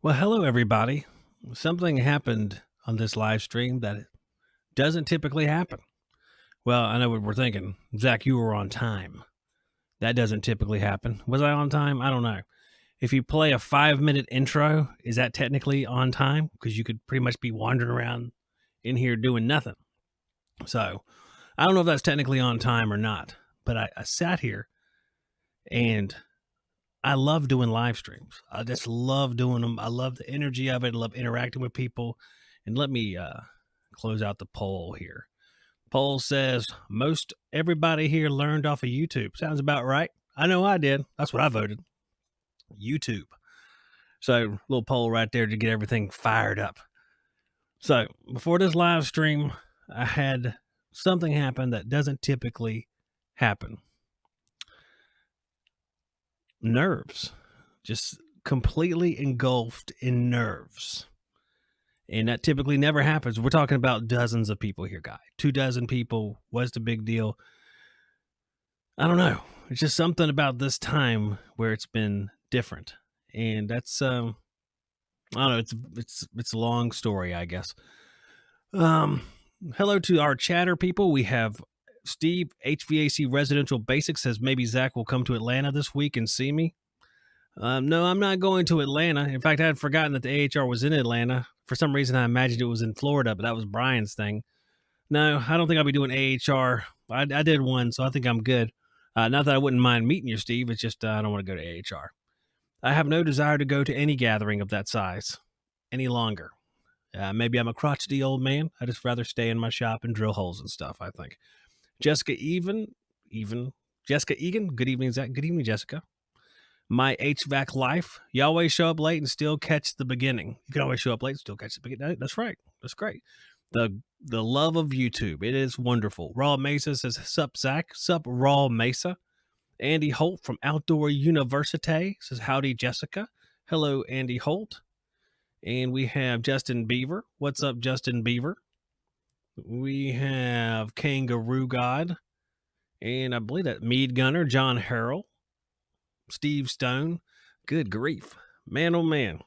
Well, hello, everybody. Something happened on this live stream that doesn't typically happen. Well, I know what we're thinking. Zach, you were on time. That doesn't typically happen. Was I on time? I don't know. If you play a 5-minute intro, is that technically on time? Because you could pretty much be wandering around in here doing nothing. So I don't know if that's technically on time or not. But I sat here and I love doing live streams. I just love doing them. I love the energy of it. I love interacting with people. And let me close out the poll here. Poll says most everybody here learned off of YouTube. Sounds about right. I know I did. That's what I voted. YouTube. So little poll right there to get everything fired up. So before this live stream, I had something happen that doesn't typically happen. Nerves. Just completely engulfed in nerves. And that typically never happens. We're talking about dozens of people here, guy. 24 people. What's the big deal? I don't know. It's just something about this time where it's been different. And that's I don't know, it's a long story, I guess. Hello to our chatter people. We have Steve, HVAC Residential Basics, says maybe Zach will come to Atlanta this week and see me. No, I'm not going to Atlanta. In fact, I had forgotten that the AHR was in Atlanta. For some reason, I imagined it was in Florida, but that was Brian's thing. No, I don't think I'll be doing AHR. I did one, so I think I'm good. Not that I wouldn't mind meeting you, Steve. It's just I don't want to go to AHR. I have no desire to go to any gathering of that size any longer. Maybe I'm a crotchety old man. I just rather stay in my shop and drill holes and stuff, I think. Jessica Jessica Egan. Good evening, Zach. Good evening, Jessica. My HVAC life. You always show up late and still catch the beginning. You can always show up late and still catch the beginning. That's right. That's great. The love of YouTube. It is wonderful. Raw Mesa says, sup, Zach. Sup, Raw Mesa. Andy Holt from Outdoor University says, howdy, Jessica. Hello, Andy Holt. And we have Justin Beaver. What's up, Justin Beaver? We have Kangaroo God. And I believe that Mead Gunner, John Harrell. Steve Stone. Good grief. Man, oh man.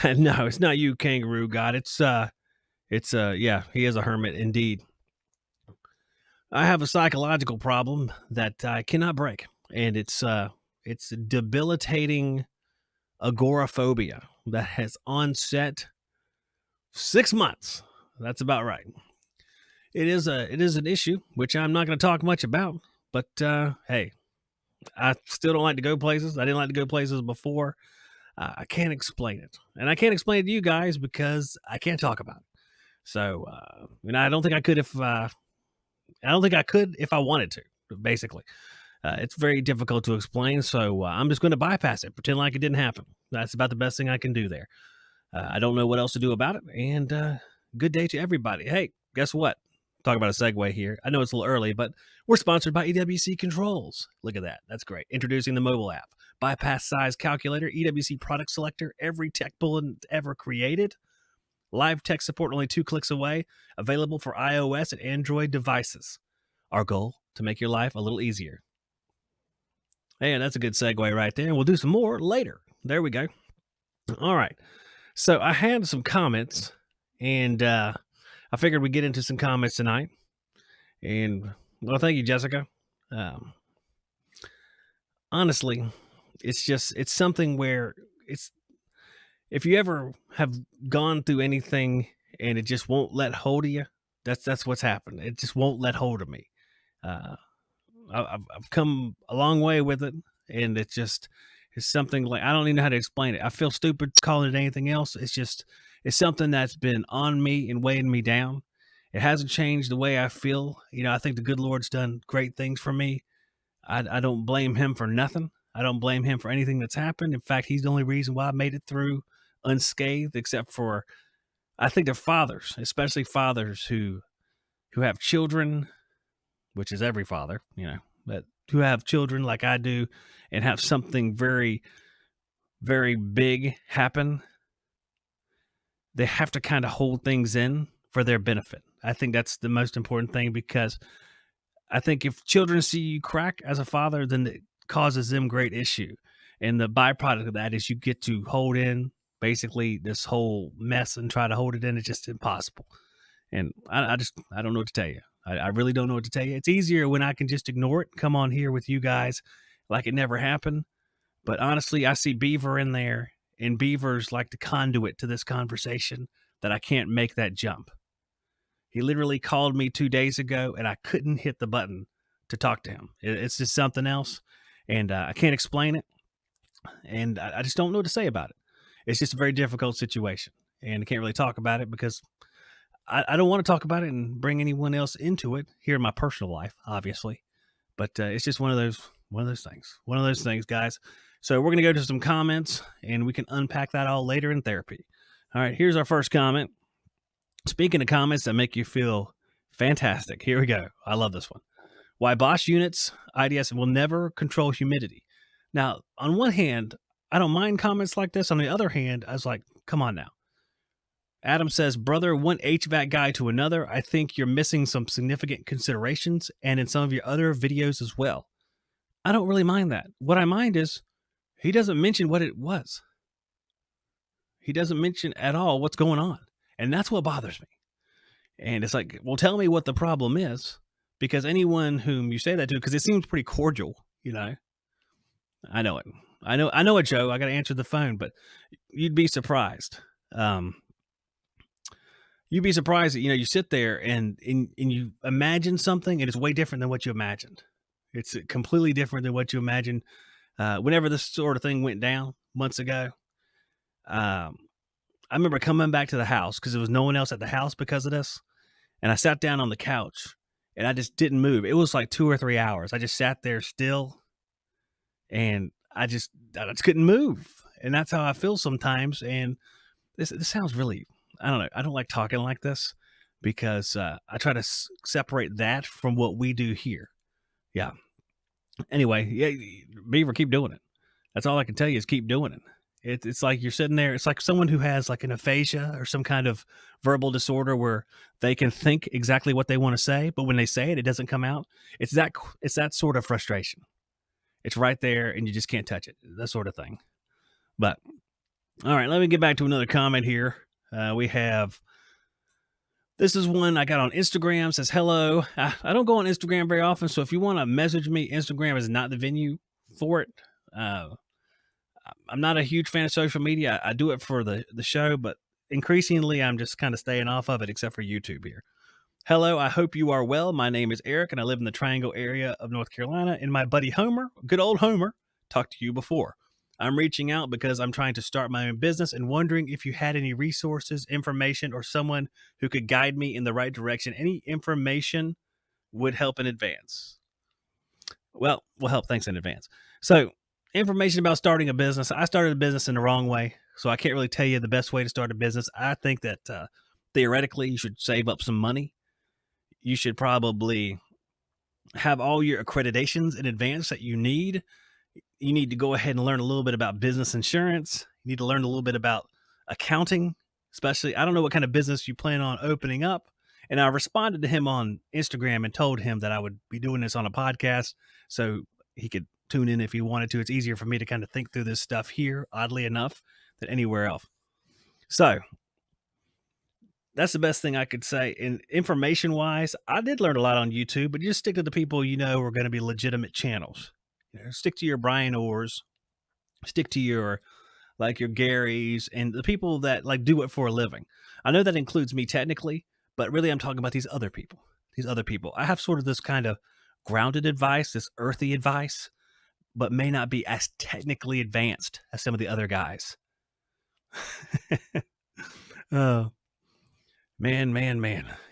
No, it's not you, Kangaroo God. Yeah, he is a hermit indeed. I have a psychological problem that I cannot break, and it's debilitating agoraphobia that has onset 6 months. That's about right. It is an issue which I'm not going to talk much about, but hey, I still don't like to go places. I didn't like to go places before. I can't explain it, and I can't explain it to you guys because I can't talk about it. So, I don't think I could if I wanted to. Basically, it's very difficult to explain. So I'm just going to bypass it, pretend like it didn't happen. That's about the best thing I can do there. I don't know what else to do about it. And good day to everybody. Hey, guess what? Talk about a segue here. I know it's a little early, but we're sponsored by EWC Controls. Look at that. That's great. Introducing the mobile app. Bypass size calculator, EWC product selector, every tech bulletin ever created. Live tech support only 2 clicks away. Available for iOS and Android devices. Our goal, to make your life a little easier. Hey, that's a good segue right there. And we'll do some more later. There we go. All right. So I had some comments, and I figured we'd get into some comments tonight. And, well, thank you, Jessica. Honestly, it's something where if you ever have gone through anything and it just won't let hold of you, that's what's happened. It just won't let hold of me. I've come a long way with it, and it's something like, I don't even know how to explain it. I feel stupid calling it anything else. It's something that's been on me and weighing me down. It hasn't changed the way I feel. I think the good Lord's done great things for me. I don't blame him for nothing. I don't blame him for anything that's happened. In fact, he's the only reason why I made it through unscathed, except for, I think, they're fathers, especially fathers who have children, which is every father, but who have children like I do and have something very, very big happen. They have to kind of hold things in for their benefit. I think that's the most important thing, because I think if children see you crack as a father, then it causes them great issue. And the byproduct of that is you get to hold in basically this whole mess and try to hold it in. It's just impossible. And I don't know what to tell you. I really don't know what to tell you. It's easier when I can just ignore it, come on here with you guys like it never happened. But honestly, I see Beaver in there, and Beaver's like the conduit to this conversation that I can't make that jump. He literally called me 2 days ago, and I couldn't hit the button to talk to him. It's just something else, and I can't explain it, and I just don't know what to say about it. It's just a very difficult situation, and I can't really talk about it because I don't want to talk about it and bring anyone else into it here in my personal life, obviously. But it's just one of those things, guys. So we're gonna go to some comments, and we can unpack that all later in therapy. All right, here's our first comment. Speaking of comments that make you feel fantastic, here we go. I love this one. Why Bosch units IDS will never control humidity. Now, on one hand, I don't mind comments like this. On the other hand, I was like, come on now. Adam says, brother, one HVAC guy to another. I think you're missing some significant considerations and in some of your other videos as well. I don't really mind that. What I mind is he doesn't mention what it was. He doesn't mention at all what's going on. And that's what bothers me. And it's like, well, tell me what the problem is, because anyone whom you say that to, because it seems pretty cordial, you know. I know it. I know it, Joe. I got to answer the phone, but you'd be surprised. You'd be surprised that, you sit there and you imagine something and it's way different than what you imagined. It's completely different than what you imagined. Whenever this sort of thing went down months ago, I remember coming back to the house because there was no one else at the house because of this. And I sat down on the couch and I just didn't move. It was like 2 or 3 hours. I just sat there still and I just couldn't move. And that's how I feel sometimes. And this sounds really, I don't know. I don't like talking like this because I try to separate that from what we do here. Yeah. Anyway, yeah, Beaver, keep doing it. That's all I can tell you is keep doing it. It's like you're sitting there. It's like someone who has like an aphasia or some kind of verbal disorder where they can think exactly what they want to say, but when they say it, it doesn't come out. It's that sort of frustration. It's right there, and you just can't touch it. That sort of thing. But all right, let me get back to another comment here. We have. This is one I got on Instagram. Says hello. I don't go on Instagram very often, so if you want to message me, Instagram is not the venue for it. I'm not a huge fan of social media. I do it for the show, but increasingly I'm just kind of staying off of it, except for YouTube here. Hello, I hope you are well. My name is Eric, and I live in the Triangle area of North Carolina. And my buddy Homer, good old Homer, talked to you before. I'm reaching out because I'm trying to start my own business and wondering if you had any resources, information, or someone who could guide me in the right direction. Any information would help in advance. Well, will help. Thanks in advance. So, information about starting a business. I started a business in the wrong way, so I can't really tell you the best way to start a business. I think that theoretically you should save up some money. You should probably have all your accreditations in advance that you need. You need to go ahead and learn a little bit about business insurance. You need to learn a little bit about accounting, especially. I don't know what kind of business you plan on opening up. And I responded to him on Instagram and told him that I would be doing this on a podcast so he could tune in if he wanted to. It's easier for me to kind of think through this stuff here, oddly enough, than anywhere else. So that's the best thing I could say. And information wise, I did learn a lot on YouTube, but just stick to the people you know are going to be legitimate channels. Stick to your Brian Orrs, stick to your Garys and the people that do it for a living. I know that includes me technically, but really I'm talking about these other people. I have sort of this kind of grounded advice, this earthy advice, but may not be as technically advanced as some of the other guys. Oh, man.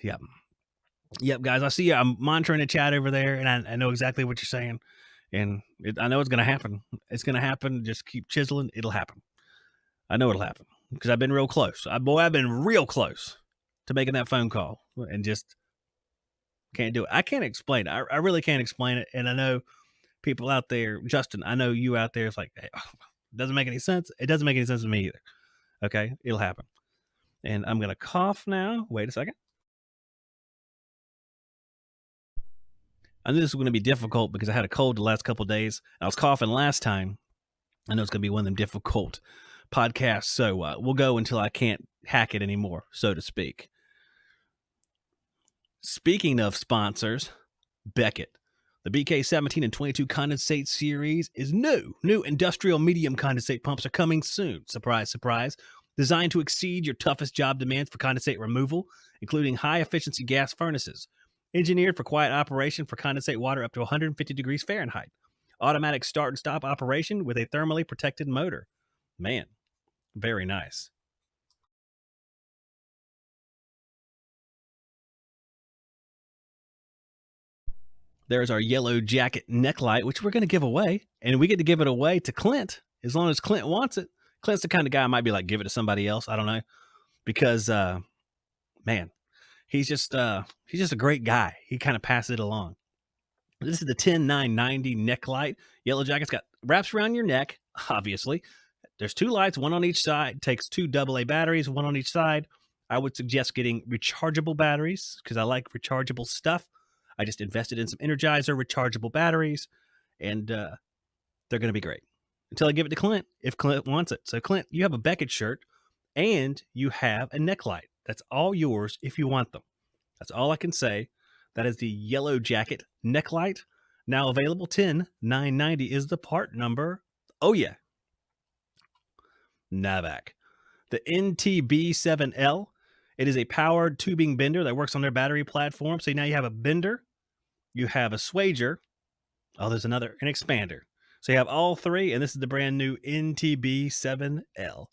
Yep, guys. I see you. I'm monitoring the chat over there, and I know exactly what you're saying. And I know it's going to happen. It's going to happen. Just keep chiseling. It'll happen. I know it'll happen because I've been real close. I've been real close to making that phone call and just can't do it. I can't explain it. I really can't explain it. And I know people out there, Justin, I know you out there, it's like, hey, it doesn't make any sense. It doesn't make any sense to me either. Okay, it'll happen. And I'm going to cough now. Wait a second. I knew this was going to be difficult because I had a cold the last couple of days. I was coughing last time. I know it's going to be one of them difficult podcasts, so we'll go until I can't hack it anymore, so to speak. Speaking of sponsors, Beckett. The BK17 and 22 condensate series is new. New industrial medium condensate pumps are coming soon. Surprise, surprise. Designed to exceed your toughest job demands for condensate removal, including high efficiency gas furnaces. Engineered for quiet operation for condensate water up to 150 degrees Fahrenheit. Automatic start and stop operation with a thermally protected motor. Man, very nice. There's our yellow jacket neck light, which we're going to give away. And we get to give it away to Clint as long as Clint wants it. Clint's the kind of guy I might be like, give it to somebody else. I don't know. Because, man, he's just a great guy. He kind of passes it along. This is the 10990 neck light. Yellow jacket's got wraps around your neck, obviously. There's two lights, one on each side. Takes two AA batteries, one on each side. I would suggest getting rechargeable batteries because I like rechargeable stuff. I just invested in some Energizer rechargeable batteries, and they're going to be great until I give it to Clint if Clint wants it. So, Clint, you have a Beckett shirt and you have a neck light. That's all yours if you want them. That's all I can say. That is the yellow jacket neck light. Now available. 10990 is the part number. Oh, yeah. Navac. The NTB7L. It is a powered tubing bender that works on their battery platform. So now you have a bender, you have a swager. Oh, there's an expander. So you have all three, and this is the brand new NTB7L.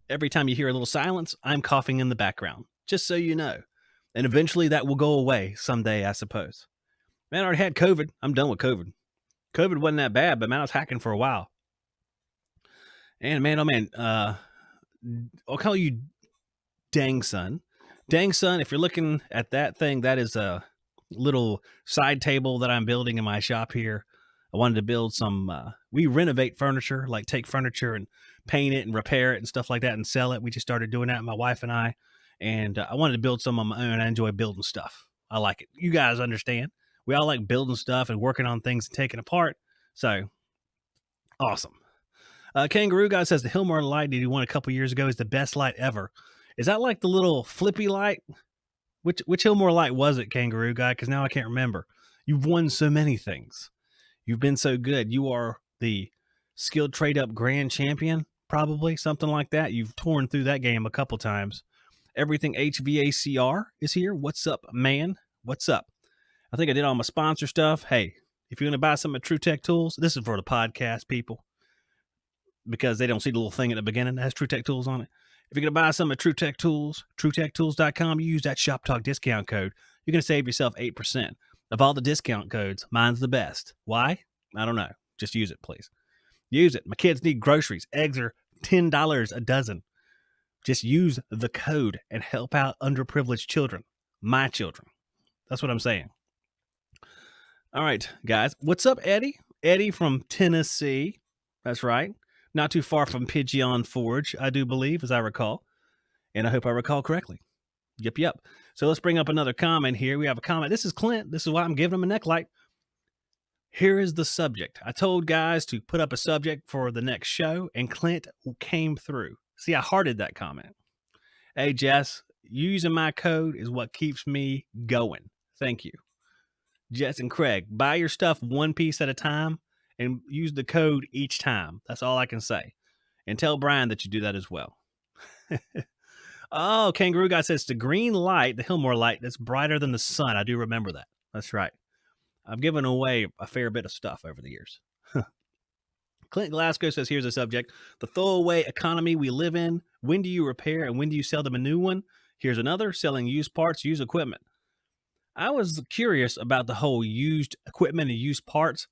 Every time you hear a little silence, I'm coughing in the background, just so you know. And eventually that will go away someday, I suppose. Man, I already had COVID. I'm done with COVID. COVID wasn't that bad, but man, I was hacking for a while. And man, oh man, I'll call you Dang Son. Dang Son, if you're looking at that thing, that is a little side table that I'm building in my shop here. I wanted to build some, we renovate furniture, like take furniture and paint it and repair it and stuff like that and sell it. We just started doing that, my wife and I. And I wanted to build some on my own. I enjoy building stuff. I like it. You guys understand. We all like building stuff and working on things and taking apart. So awesome. Kangaroo Guy says the Hillmore light that he won a couple years ago is the best light ever. Is that like the little flippy light? Which Hillmore light was it, Kangaroo Guy? Because now I can't remember. You've won so many things. You've been so good. You are the skilled trade up grand champion, probably something like that. You've torn through that game a couple times. Everything HVACR is here. What's up, man? What's up? I think I did all my sponsor stuff. Hey, if you're going to buy some at True Tech Tools, this is for the podcast people because they don't see the little thing at the beginning that has True Tech Tools on it. If you're going to buy some at True Tech Tools, TrueTechTools.com, you use that Shop Talk discount code. You're going to save yourself 8%. Of all the discount codes, mine's the best. Why? I don't know. Just use it, please. Use it. My kids need groceries. Eggs are $10 a dozen. Just use the code and help out underprivileged children. My children. That's what I'm saying. All right, guys. What's up, Eddie? Eddie from Tennessee. That's right. Not too far from Pigeon Forge, I do believe, as I recall. And I hope I recall correctly. Yep. So let's bring up another comment here. We have a comment. This is Clint. This is why I'm giving him a neck light. Here is the subject. I told guys to put up a subject for the next show, and Clint came through. See, I hearted that comment. Hey, Jess, using my code is what keeps me going. Thank you. Jess and Craig, buy your stuff one piece at a time and use the code each time. That's all I can say. And tell Brian that you do that as well. Oh, Kangaroo Guy says the green light, the Hillmore light, that's brighter than the sun. I do remember that. That's right. I've given away a fair bit of stuff over the years. Clint Glasgow says, here's a subject. The throwaway economy we live in. When do you repair and when do you sell them a new one? Here's another, selling used parts, used equipment. I was curious about the whole used equipment and used parts.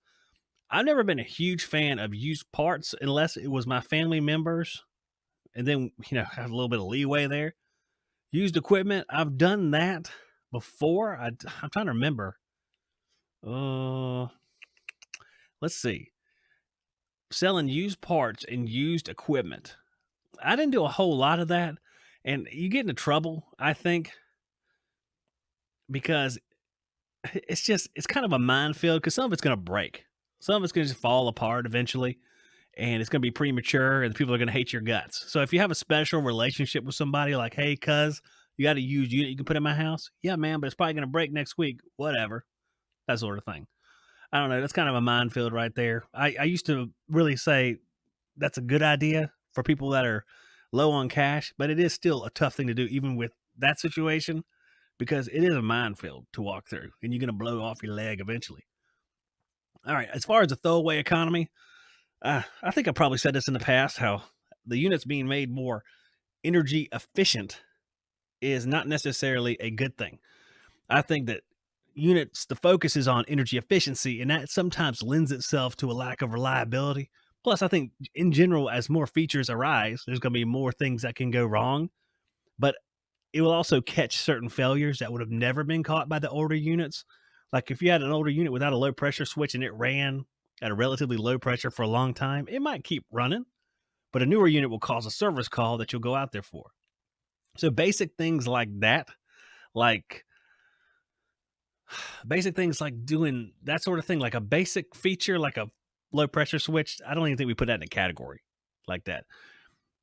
I've never been a huge fan of used parts unless it was my family members. And then, have a little bit of leeway there. Used equipment, I've done that before. I'm trying to remember. Let's see. Selling used parts and used equipment. I didn't do a whole lot of that. And you get into trouble, I think, because it's kind of a minefield because some of it's going to break. Some of it's going to just fall apart eventually, and it's going to be premature, and people are going to hate your guts. So if you have a special relationship with somebody, like, hey, cuz, you got a used unit you can put in my house? Yeah, man, but it's probably going to break next week. Whatever. That sort of thing. I don't know. That's kind of a minefield right there. I used to really say that's a good idea for people that are low on cash, but it is still a tough thing to do, even with that situation, because it is a minefield to walk through, and you're going to blow off your leg eventually. All right. As far as the throwaway economy, I think I probably said this in the past, how the units being made more energy efficient is not necessarily a good thing. I think that units, the focus is on energy efficiency, and that sometimes lends itself to a lack of reliability. Plus, I think in general, as more features arise, there's going to be more things that can go wrong, but it will also catch certain failures that would have never been caught by the older units. Like if you had an older unit without a low pressure switch and it ran at a relatively low pressure for a long time, it might keep running, but a newer unit will cause a service call that you'll go out there for. So basic things like that, like basic things like doing that sort of thing, like a basic feature, like a low pressure switch. I don't even think we put that in a category like that.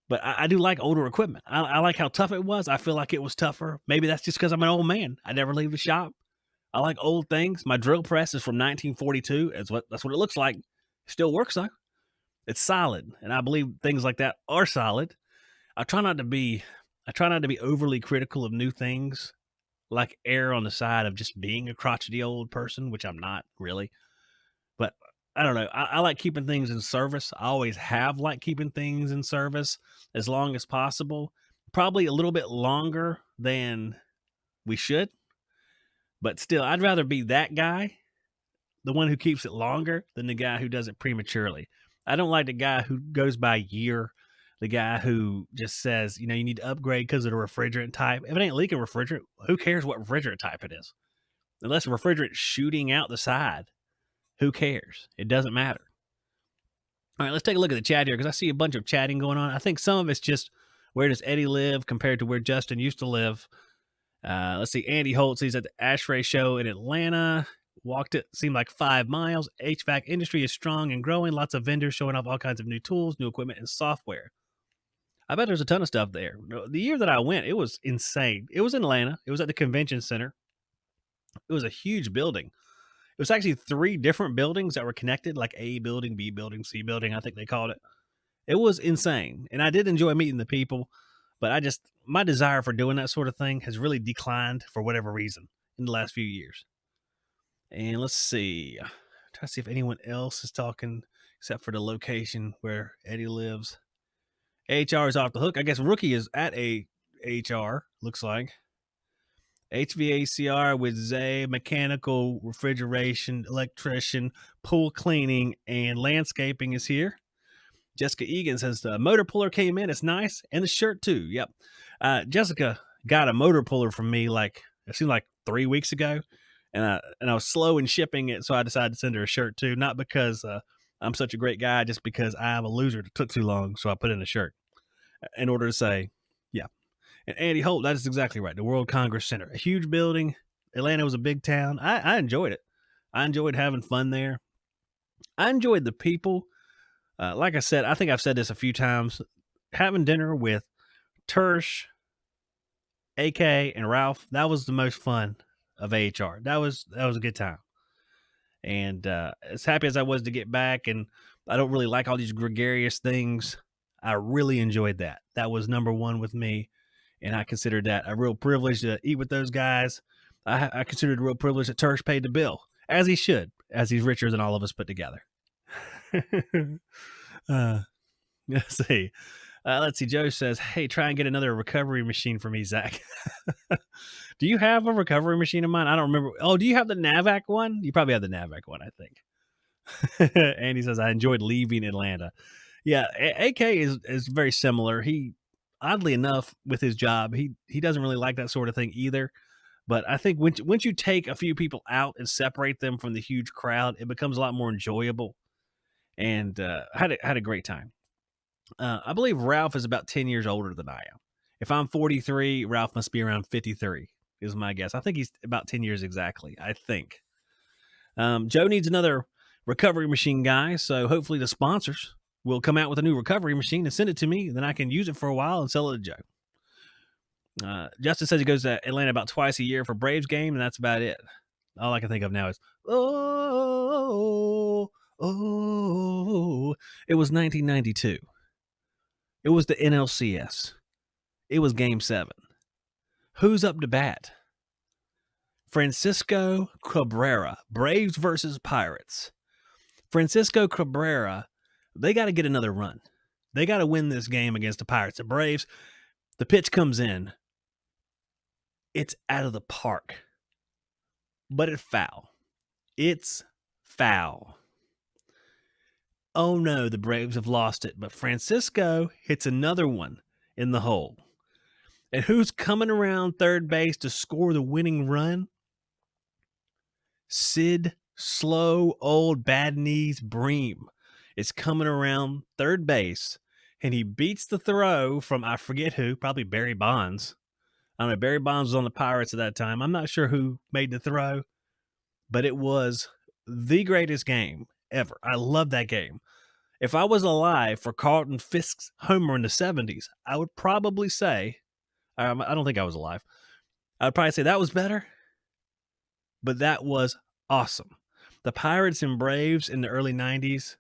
But I do like older equipment. I like how tough it was. I feel like it was tougher. Maybe that's just because I'm an old man. I never leave the shop. I like old things. My drill press is from 1942. That's what it looks like. Still works though. It's solid, and I believe things like that are solid. I try not to be I try not to be overly critical of new things, like err on the side of just being a crotchety old person, which I'm not really. But I don't know. I like keeping things in service. I always have liked keeping things in service as long as possible. Probably a little bit longer than we should, but still, I'd rather be that guy, the one who keeps it longer, than the guy who does it prematurely. I don't like the guy who goes by year, the guy who just says, you need to upgrade because of the refrigerant type. If it ain't leaking refrigerant, who cares what refrigerant type it is? Unless the refrigerant's shooting out the side, who cares? It doesn't matter. All right, let's take a look at the chat here because I see a bunch of chatting going on. I think some of it's just where does Eddie live compared to where Justin used to live. Let's see. Andy Holtz, he's at the ASHRAE show in Atlanta. Walked it, seemed like 5 miles. HVAC industry is strong and growing. Lots of vendors showing off all kinds of new tools, new equipment, and software. I bet there's a ton of stuff there. The year that I went, it was insane. It was in Atlanta. It was at the convention center. It was a huge building. It was actually 3 different buildings that were connected, like A building, B building, C building, I think they called it. It was insane. And I did enjoy meeting the people, but my desire for doing that sort of thing has really declined for whatever reason in the last few years. And let's see. Try to see if anyone else is talking except for the location where Eddie lives. AHR is off the hook. I guess Rookie is at AHR, looks like. HVACR with Zay, mechanical, refrigeration, electrician, pool cleaning, and landscaping is here. Jessica Egan says the motor puller came in. It's nice. And the shirt too. Yep. Jessica got a motor puller from me it seemed like 3 weeks ago. And I was slow in shipping it, so I decided to send her a shirt too. Not because I'm such a great guy, just because I am a loser that took too long, so I put in a shirt in order to say, yeah. And Andy Holt, that is exactly right. The World Congress Center, a huge building. Atlanta was a big town. I enjoyed it. I enjoyed having fun there. I enjoyed the people. Like I said, I think I've said this a few times. Having dinner with Tersh, AK, and Ralph, that was the most fun of AHR. That was a good time. And as happy as I was to get back, and I don't really like all these gregarious things, I really enjoyed that. That was number one with me, and I considered that a real privilege to eat with those guys. I considered it a real privilege that Tersh paid the bill, as he should, as he's richer than all of us put together. Let's see. Let's see. Joe says, hey, try and get another recovery machine for me, Zach. Do you have a recovery machine in mind? I don't remember. Oh, do you have the Navac one? You probably have the Navac one, I think. Andy says, I enjoyed leaving Atlanta. Yeah, AK is very similar. He, oddly enough, with his job, he doesn't really like that sort of thing either. But I think once you take a few people out and separate them from the huge crowd, it becomes a lot more enjoyable. And had a great time. I believe Ralph is about 10 years older than I am. If I'm 43, Ralph must be around 53. is my guess. I think he's about 10 years exactly, I think. Joe needs another recovery machine guy, so hopefully the sponsors will come out with a new recovery machine and send it to me, and then I can use it for a while and sell it to Joe. Justin says he goes to Atlanta about twice a year for Braves game, and that's about it. All I can think of now is, oh, it was 1992. It was the NLCS. It was Game 7. Who's up to bat? Francisco Cabrera, Braves versus Pirates. Francisco Cabrera, they got to get another run. They got to win this game against the Pirates. The Braves, the pitch comes in. It's out of the park. But it's foul. It's foul. Oh no, the Braves have lost it. But Francisco hits another one in the hole. And who's coming around third base to score the winning run? Sid Slow Old Bad Knees Bream is coming around third base, and he beats the throw from I forget who, probably Barry Bonds. I don't know, Barry Bonds was on the Pirates at that time. I'm not sure who made the throw, but it was the greatest game ever. I love that game. If I was alive for Carlton Fisk's homer in the 70s, I would probably say, I don't think I was alive. I would probably say that was better, but that was awesome. The Pirates and Braves in the early 90s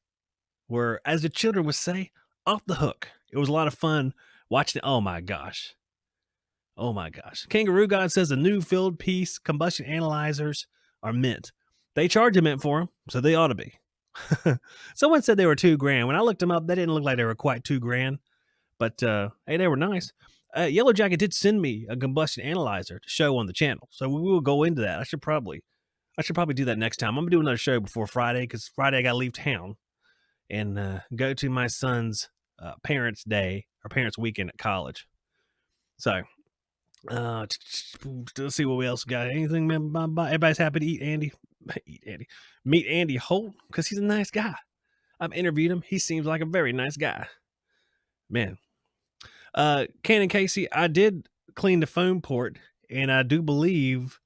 were, as the children would say, off the hook. It was a lot of fun watching it. Oh my gosh. Oh my gosh. Kangaroo God says the new field piece combustion analyzers are mint. They charge a mint for them, so they ought to be. Someone said they were $2,000. When I looked them up, they didn't look like they were quite $2,000. But hey, they were nice. Yellow Jacket did send me a combustion analyzer to show on the channel, so we will go into that. I should probably do that next time. I'm gonna do another show before Friday because Friday I gotta leave town and go to my son's parents' day or parents' weekend at college. So let's see what we else got. Anything, man? Everybody's happy to eat Andy. Meet Andy Holt because he's a nice guy. I've interviewed him. He seems like a very nice guy. Man. Ken and Casey, I did clean the phone port, and I do believe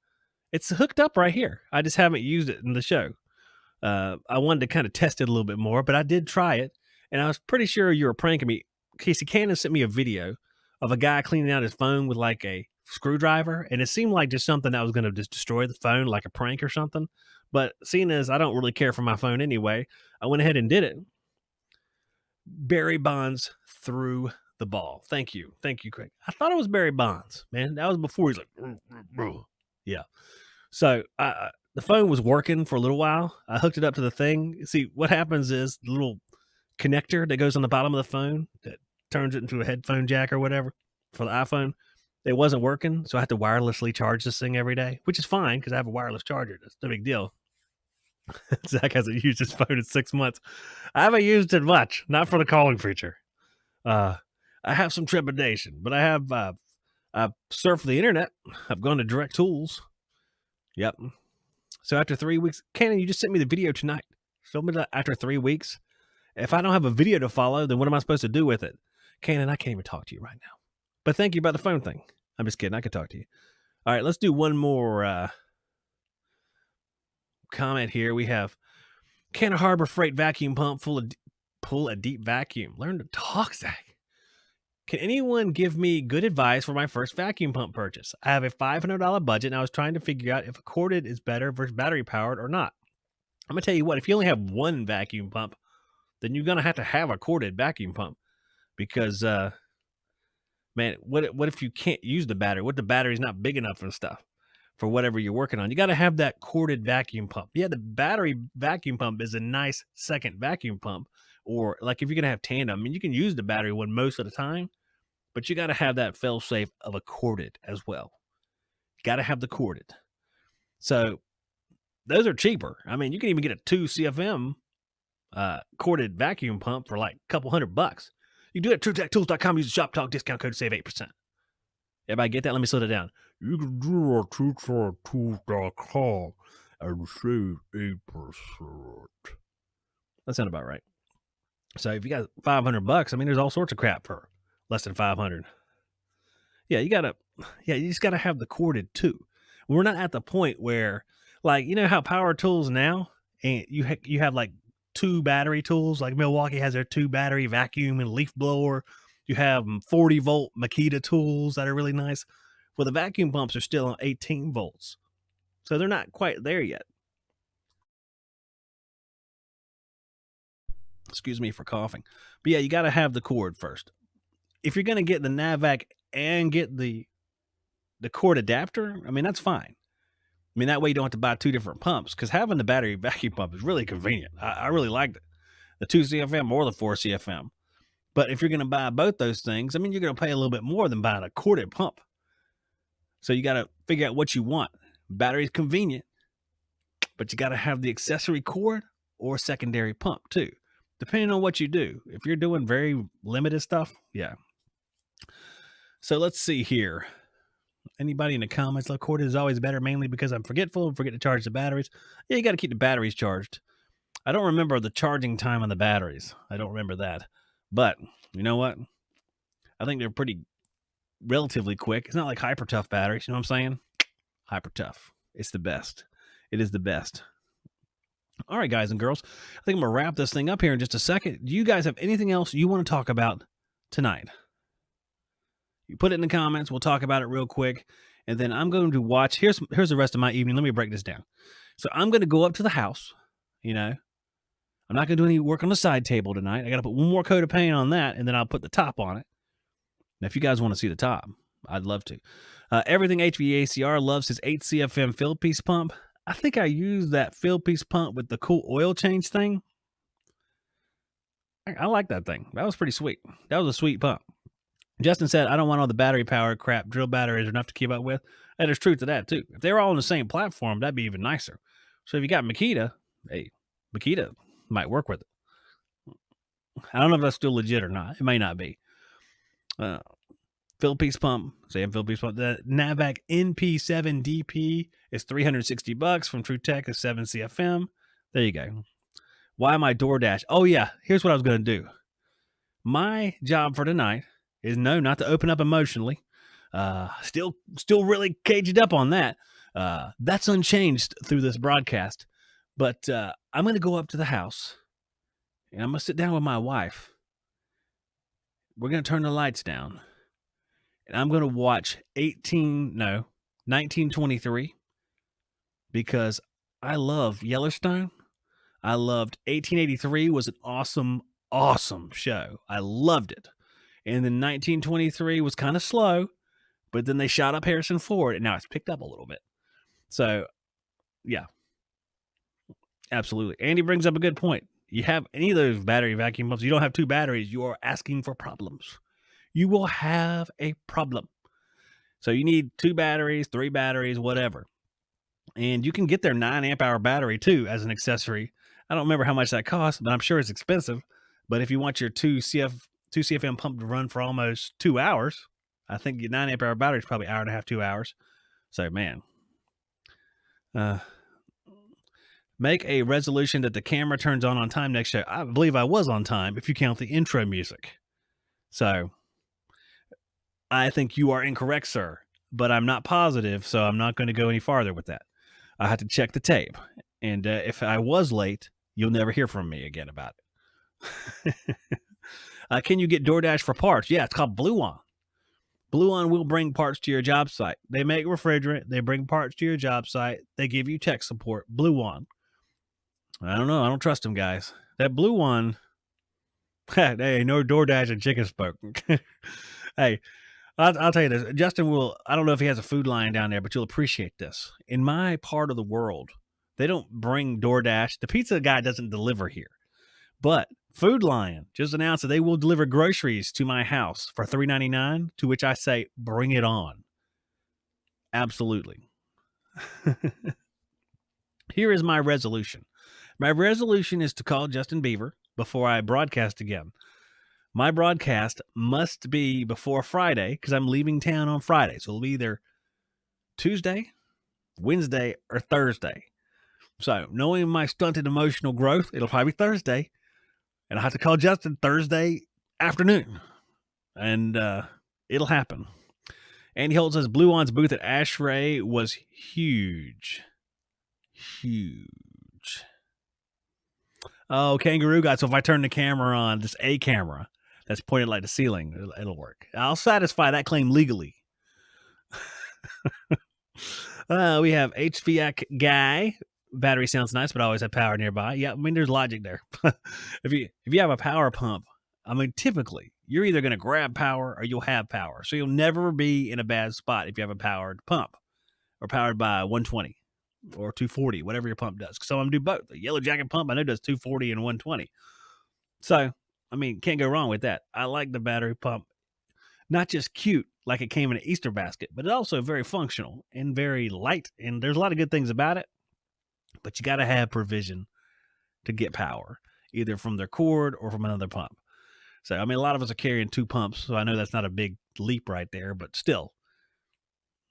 it's hooked up right here. I just haven't used it in the show. I wanted to kind of test it a little bit more, but I did try it, and I was pretty sure you were pranking me. Casey Cannon sent me a video of a guy cleaning out his phone with like a screwdriver, and it seemed like just something that was going to just destroy the phone, like a prank or something. But seeing as I don't really care for my phone anyway, I went ahead and did it. Barry Bonds threw the ball. Thank you, Craig. I thought it was Barry Bonds, man. That was before he's like, yeah. So the phone was working for a little while. I hooked it up to the thing. See, what happens is the little connector that goes on the bottom of the phone that turns it into a headphone jack or whatever for the iPhone, it wasn't working. So I had to wirelessly charge this thing every day, which is fine because I have a wireless charger. That's no big deal. Zach hasn't used his phone in 6 months. I haven't used it much, not for the calling feature. I have some trepidation, but I've surfed the internet. I've gone to Direct Tools. Yep. So after 3 weeks, Cannon, you just sent me the video tonight. Show me that after 3 weeks. If I don't have a video to follow, then what am I supposed to do with it? Cannon, I can't even talk to you right now. But thank you about the phone thing. I'm just kidding. I can talk to you. All right, let's do one more comment here. We have, can a Harbor Freight vacuum pump pull a deep vacuum? Learn to talk, Zach. Can anyone give me good advice for my first vacuum pump purchase? I have a $500 budget, and I was trying to figure out if a corded is better versus battery powered or not. I'm going to tell you what, if you only have one vacuum pump, then you're going to have a corded vacuum pump because, man, what if you can't use the battery? What if the battery's not big enough and stuff for whatever you're working on? You got to have that corded vacuum pump. Yeah, the battery vacuum pump is a nice second vacuum pump. Or like if you're going to have tandem, I mean, you can use the battery one most of the time, but you got to have that fail safe of a corded as well. Got to have the corded. So those are cheaper. I mean, you can even get a 2 CFM corded vacuum pump for like a couple $100. You do it at TrueTechTools.com. Use the Shop Talk discount code to save 8%. Everybody get that? Let me slow it down. You can do it at TrueTechTools.com and save 8%. That sounds about right. So if you got $500, I mean, there's all sorts of crap for less than 500. Yeah, you gotta Yeah, you just got to have the corded too. We're not at the point where, like, you know how power tools now, and you have like two battery tools. Like Milwaukee has their two battery vacuum and leaf blower. You have 40-volt Makita tools that are really nice. Well, the vacuum pumps are still on 18 volts, so they're not quite there yet. Excuse me for coughing, but yeah, you got to have the cord first. If you're gonna get the Navac and get the cord adapter, I mean that's fine. I mean, that way you don't have to buy two different pumps because having the battery vacuum pump is really convenient. I really liked it, the 2 CFM or the 4 CFM. But if you're going to buy both those things, I mean, you're going to pay a little bit more than buying a corded pump. So you got to figure out what you want. Battery's convenient, but you got to have the accessory cord or secondary pump too, depending on what you do. If you're doing very limited stuff, yeah. So let's see here. Anybody in the comments, like corded is always better, mainly because I'm forgetful and forget to charge the batteries. Yeah, you got to keep the batteries charged. I don't remember the charging time on the batteries. I don't remember that. But you know what? I think they're pretty relatively quick. It's not like hyper tough batteries. You know what I'm saying? Hyper tough. It's the best. It is the best. All right, guys and girls. I think I'm going to wrap this thing up here in just a second. Do you guys have anything else you want to talk about tonight? You put it in the comments. We'll talk about it real quick. And then I'm going to watch. Here's the rest of my evening. Let me break this down. So I'm going to go up to the house. You know, I'm not going to do any work on the side table tonight. I got to put one more coat of paint on that, and then I'll put the top on it. Now, if you guys want to see the top, I'd love to. Everything HVACR loves his 8 CFM fill piece pump. I think I used that fill piece pump with the cool oil change thing. I like that thing. That was pretty sweet. That was a sweet pump. Justin said, I don't want all the battery power crap. Drill batteries are enough to keep up with. And there's truth to that, too. If they were all on the same platform, that'd be even nicer. So if you got Makita, hey, Makita might work with it. I don't know if that's still legit or not. It may not be. Fill piece pump. Same fill piece pump. The Navac NP7DP is $360 from True Tech is 7 CFM. There you go. Why am I DoorDash? Oh, yeah. Here's what I was going to do. My job for tonight is not to open up emotionally. Still really caged up on that. That's unchanged through this broadcast. But I'm going to go up to the house and I'm going to sit down with my wife. We're going to turn the lights down and I'm going to watch 1923 because I love Yellowstone. I loved 1883 was an awesome show. I loved it. And then 1923 was kind of slow, but then they shot up Harrison Ford, and now it's picked up a little bit. So, yeah, absolutely. Andy brings up a good point. You have any of those battery vacuum pumps, you don't have two batteries, you are asking for problems. You will have a problem. So you need 2 batteries, 3 batteries, whatever. And you can get their 9 amp hour battery too as an accessory. I don't remember how much that costs, but I'm sure it's expensive. But if you want your 2 CFM pump to run for almost 2 hours, I think your 9 amp hour battery is probably 1.5 hours, 2 hours. So, man, make a resolution that the camera turns on time next show. I believe I was on time if you count the intro music. So, I think you are incorrect, sir. But I'm not positive, so I'm not going to go any farther with that. I have to check the tape. And if I was late, you'll never hear from me again about it. Can you get DoorDash for parts? Yeah, it's called Blue On. Blue On will bring parts to your job site. They make refrigerant. They bring parts to your job site. They give you tech support. Blue On. I don't know. I don't trust them, guys. That Blue On. Hey, no DoorDash and chicken spoke. Hey, I'll tell you this. Justin will, I don't know if he has a food line down there, but you'll appreciate this. In my part of the world, they don't bring DoorDash. The pizza guy doesn't deliver here. But Food Lion just announced that they will deliver groceries to my house for $3.99, to which I say, bring it on. Absolutely. Here is my resolution. My resolution is to call Justin Bieber before I broadcast again. My broadcast must be before Friday because I'm leaving town on Friday. So it'll be either Tuesday, Wednesday, or Thursday. So knowing my stunted emotional growth, it'll probably be Thursday. And I have to call Justin Thursday afternoon. And it'll happen. Andy Holt says Blue On's booth at ASHRAE was huge. Huge. Oh, Kangaroo Guy. So if I turn the camera on, this A camera that's pointed like the ceiling, it'll work. I'll satisfy that claim legally. We have HVAC Guy. Battery sounds nice, but I always have power nearby. Yeah, I mean, there's logic there. If you have a power pump, I mean, typically you're either going to grab power or you'll have power. So you'll never be in a bad spot if you have a powered pump or powered by 120 or 240, whatever your pump does. Some of them do both. The Yellow Jacket pump, I know, does 240 and 120. So, I mean, can't go wrong with that. I like the battery pump. Not just cute, like it came in an Easter basket, but also very functional and very light. And there's a lot of good things about it, but you got to have provision to get power, either from their cord or from another pump. So, I mean, a lot of us are carrying 2 pumps, so I know that's not a big leap right there, but still,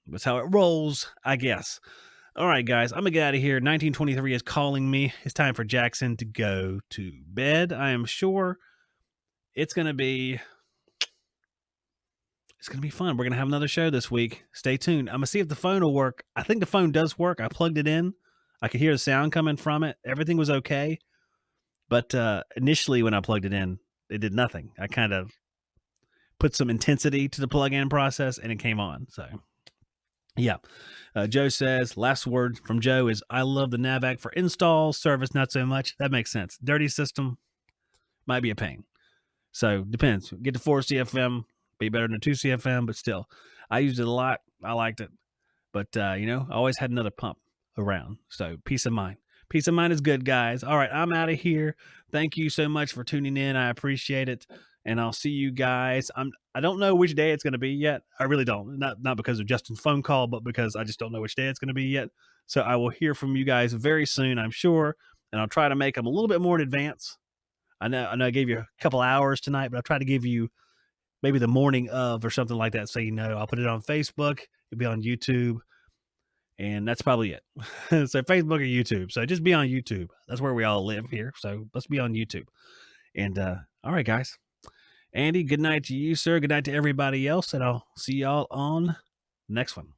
that's how it rolls, I guess. All right, guys, I'm going to get out of here. 1923 is calling me. It's time for Jackson to go to bed. I am sure it's going to be fun. We're going to have another show this week. Stay tuned. I'm going to see if the phone will work. I think the phone does work. I plugged it in. I could hear the sound coming from it. Everything was okay. But initially when I plugged it in, it did nothing. I kind of put some intensity to the plug-in process, and it came on. So, yeah. Joe says, last word from Joe is, I love the NAVAC for install, service not so much. That makes sense. Dirty system might be a pain. So, depends. Get to 4 CFM, be better than 2 CFM, but still. I used it a lot. I liked it. But, I always had another pump around. So, peace of mind. Peace of mind is good, guys. All right, I'm out of here. Thank you so much for tuning in. I appreciate it. And I'll see you guys. I don't know which day it's going to be yet. I really don't. Not because of Justin's phone call, but because I just don't know which day it's going to be yet. So I will hear from you guys very soon, I'm sure. And I'll try to make them a little bit more in advance. I know I gave you a couple hours tonight, but I'll try to give you maybe the morning of or something like that. So, I'll put it on Facebook. It'll be on YouTube. And that's probably it. So Facebook or YouTube. So just be on YouTube. That's where we all live here. So let's be on YouTube. And all right, guys. Andy, good night to you, sir. Good night to everybody else. And I'll see y'all on the next one.